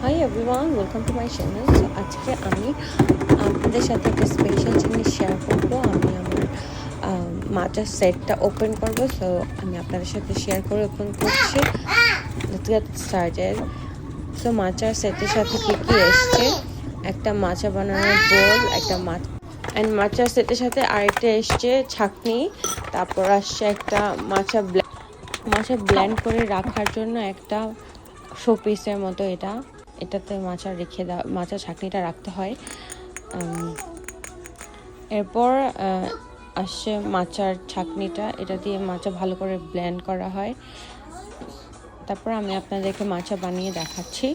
Hi everyone, welcome to my channel. So আজকে আমি আপনাদের সাথে একটা স্পেশাল জিনিস শেয়ার করব। আমি আমার মাচার সেটটা ওপেন করব। সো আমি আপনাদের সাথে শেয়ার করে ওপেন করছি। Let's get started. সো মাচার সেটের সাথে কী কী এসছে, একটা মাচা বানানোর বোল, একটা মাচার সেটের সাথে আরেকটা এসছে ছাঁকনি, তারপর আসছে একটা মাচা ব্লেন্ড করে রাখার জন্য একটা শোপিসের মতো। এটাতে মাচা ছাঁকনিটা রাখতে হয়। এরপর আসছে মাচার ছাঁকনিটা, এটা দিয়ে মাচা ভালো করে ব্লেন্ড করা হয়। তারপর আমি আপনাদেরকে মাচা বানিয়ে দেখাচ্ছি।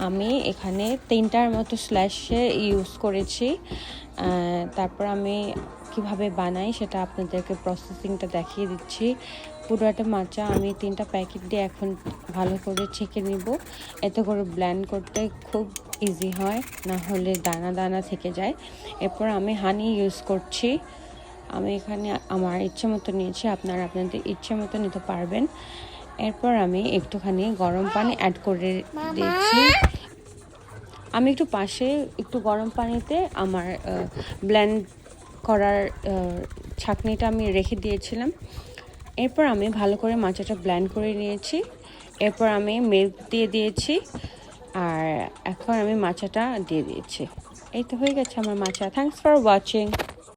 আমি এখানে 3টার মতো স্ল্যাশে ইউজ করেছি। তারপর আমি কিভাবে বানাই সেটা আপনাদেরকে প্রসেসিংটা দেখিয়ে দিচ্ছি। পুরোটা মাচা আমি 3টা প্যাকেট দিয়ে এখন ভালো করে ছেঁকে নিব। এতে করে ব্লেন্ড করতে খুব ইজি হয়, না হলে দানা দানা থেকে যায়। এরপর আমি হানি ইউজ করছি। আমি এখানে আমার ইচ্ছে মতো নিয়েছি, আপনারা আপনাদের ইচ্ছে মতো নিতে পারবেন। এরপর আমি একটুখানি গরম পানি অ্যাড করে দিয়েছি। আমি একটু গরম পানিতে আমার ব্লেন্ড করার ছাঁকনিটা আমি রেখে দিয়েছিলাম। এরপর আমি ভালো করে মাচাটা ব্লেন্ড করে নিয়েছি। এরপর আমি মিল্ক দিয়ে দিয়েছি, আর এখন আমি মাচাটা দিয়ে দিয়েছি। এই তো হয়ে গেছে আমার মাচা। Thanks for watching.